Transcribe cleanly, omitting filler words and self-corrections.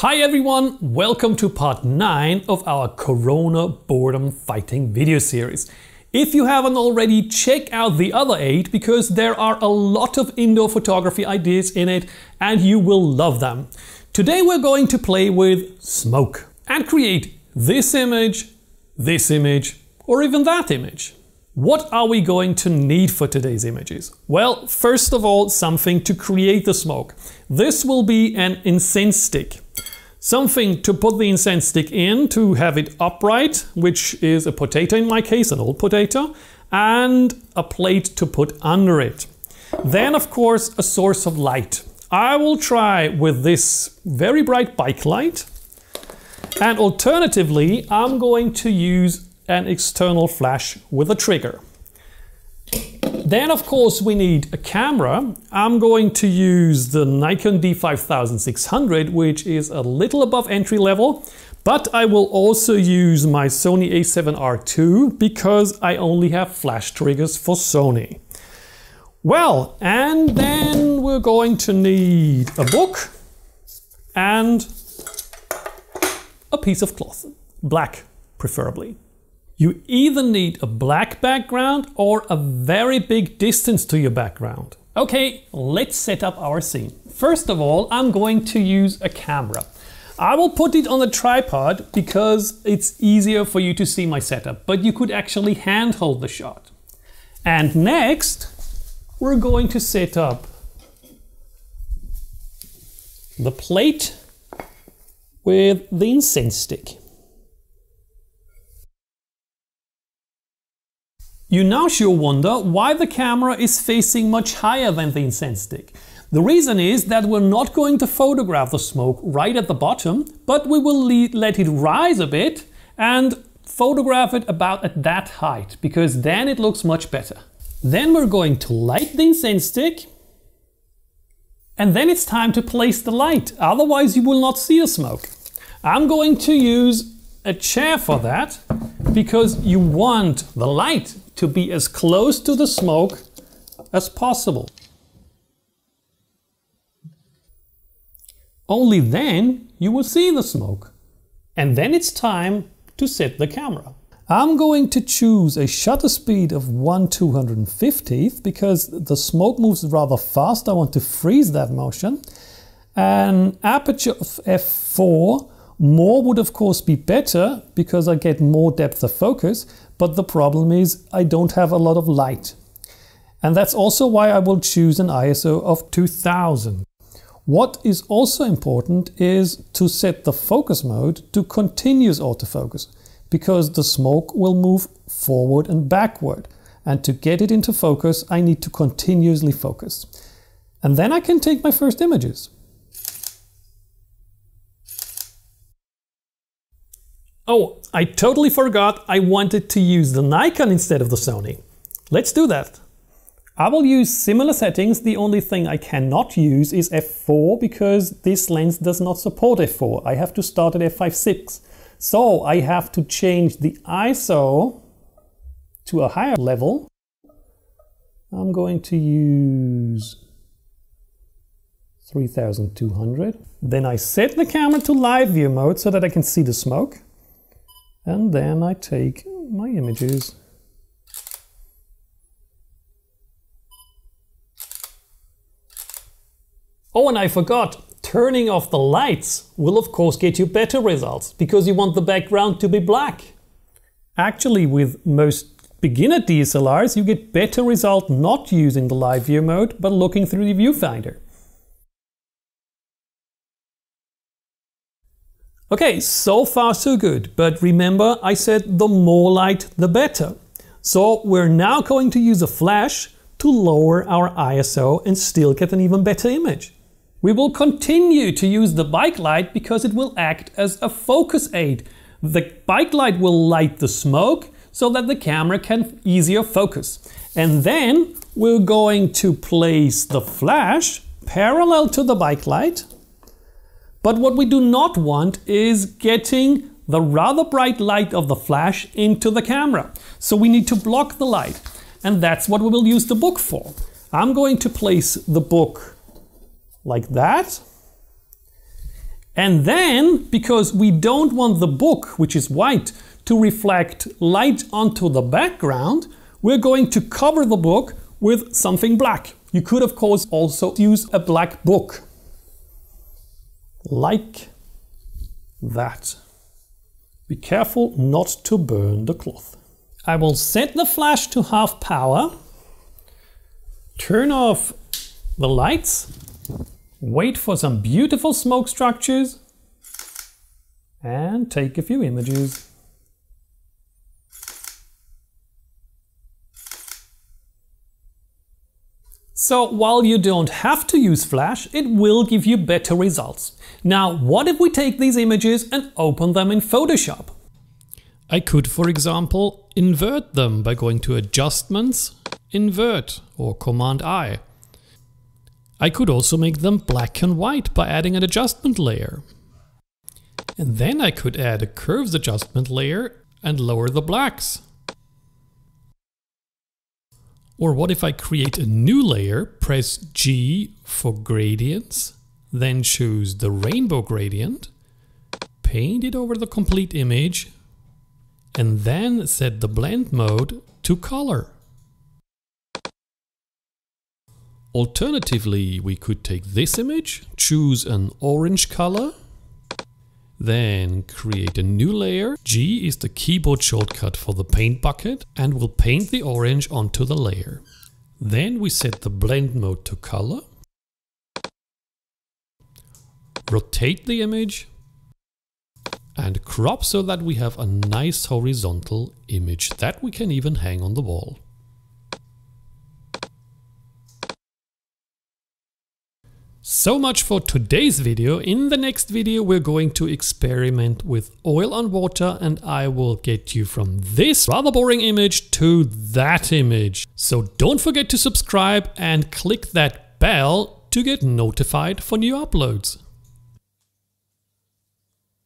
Hi everyone, welcome to part 9 of our Corona Boredom Fighting video series. If you haven't already, check out the other 8 because there are a lot of indoor photography ideas in it and you will love them. Today we're going to play with smoke and create this image, or even that image. What are we going to need for today's images? Well, first of all, something to create the smoke. This will be an incense stick. Something to put the incense stick in to have it upright, which is a potato in my case, an old potato, and a plate to put under it. Then, of course, a source of light. I will try with this very bright bike light. And alternatively, I'm going to use an external flash with a trigger. Then, of course, we need a camera. I'm going to use the Nikon D5600, which is a little above entry level, but I will also use my Sony A7R II because I only have flash triggers for Sony. Well, and then we're going to need a book and a piece of cloth, black preferably. You either need a black background or a very big distance to your background. Okay, let's set up our scene. First of all, I'm going to use a camera. I will put it on a tripod because it's easier for you to see my setup, but you could actually handhold the shot. And next, we're going to set up the plate with the incense stick. You now sure wonder why the camera is facing much higher than the incense stick. The reason is that we're not going to photograph the smoke right at the bottom, but we will let it rise a bit and photograph it about at that height, because then it looks much better. Then we're going to light the incense stick, and then it's time to place the light, otherwise you will not see the smoke. I'm going to use a chair for that, because you want the light to be as close to the smoke as possible. Only then you will see the smoke. And then it's time to set the camera. I'm going to choose a shutter speed of 1/250th because the smoke moves rather fast. I want to freeze that motion. An aperture of f4. More would of course be better because I get more depth of focus, but the problem is I don't have a lot of light. And that's also why I will choose an ISO of 2000. What is also important is to set the focus mode to continuous autofocus, because the smoke will move forward and backward. And to get it into focus, I need to continuously focus. And then I can take my first images. Oh, I totally forgot I wanted to use the Nikon instead of the Sony. Let's do that. I will use similar settings. The only thing I cannot use is f4 because this lens does not support f4. I have to start at f5.6. So I have to change the ISO to a higher level. I'm going to use 3200. Then I set the camera to live view mode so that I can see the smoke. And then I take my images. Oh, and I forgot, turning off the lights will of course get you better results because you want the background to be black. Actually, with most beginner DSLRs, you get better result not using the live view mode, but looking through the viewfinder. Okay, so far so good, but remember I said the more light the better. So we're now going to use a flash to lower our ISO and still get an even better image. We will continue to use the bike light because it will act as a focus aid. The bike light will light the smoke so that the camera can easier focus. And then we're going to place the flash parallel to the bike light. But what we do not want is getting the rather bright light of the flash into the camera. So we need to block the light. And that's what we will use the book for. I'm going to place the book like that. And then, because we don't want the book, which is white, to reflect light onto the background, we're going to cover the book with something black. You could, of course, also use a black book. Like that. Be careful not to burn the cloth. I will set the flash to half power, turn off the lights, wait for some beautiful smoke structures, and take a few images. So while you don't have to use Flash, it will give you better results. Now, what if we take these images and open them in Photoshop? I could, for example, invert them by going to Adjustments, Invert or Command I. I could also make them black and white by adding an adjustment layer. And then I could add a curves adjustment layer and lower the blacks. Or what if I create a new layer, press G for gradients, then choose the rainbow gradient, paint it over the complete image, and then set the blend mode to color. Alternatively, we could take this image, choose an orange color, then create a new layer. G is the keyboard shortcut for the paint bucket, and we'll paint the orange onto the layer. Then we set the blend mode to color, rotate the image, and crop so that we have a nice horizontal image that we can even hang on the wall. So much for today's video. In the next video we're going to experiment with oil on water, and I will get you from this rather boring image to that image. So don't forget to subscribe and click that bell to get notified for new uploads.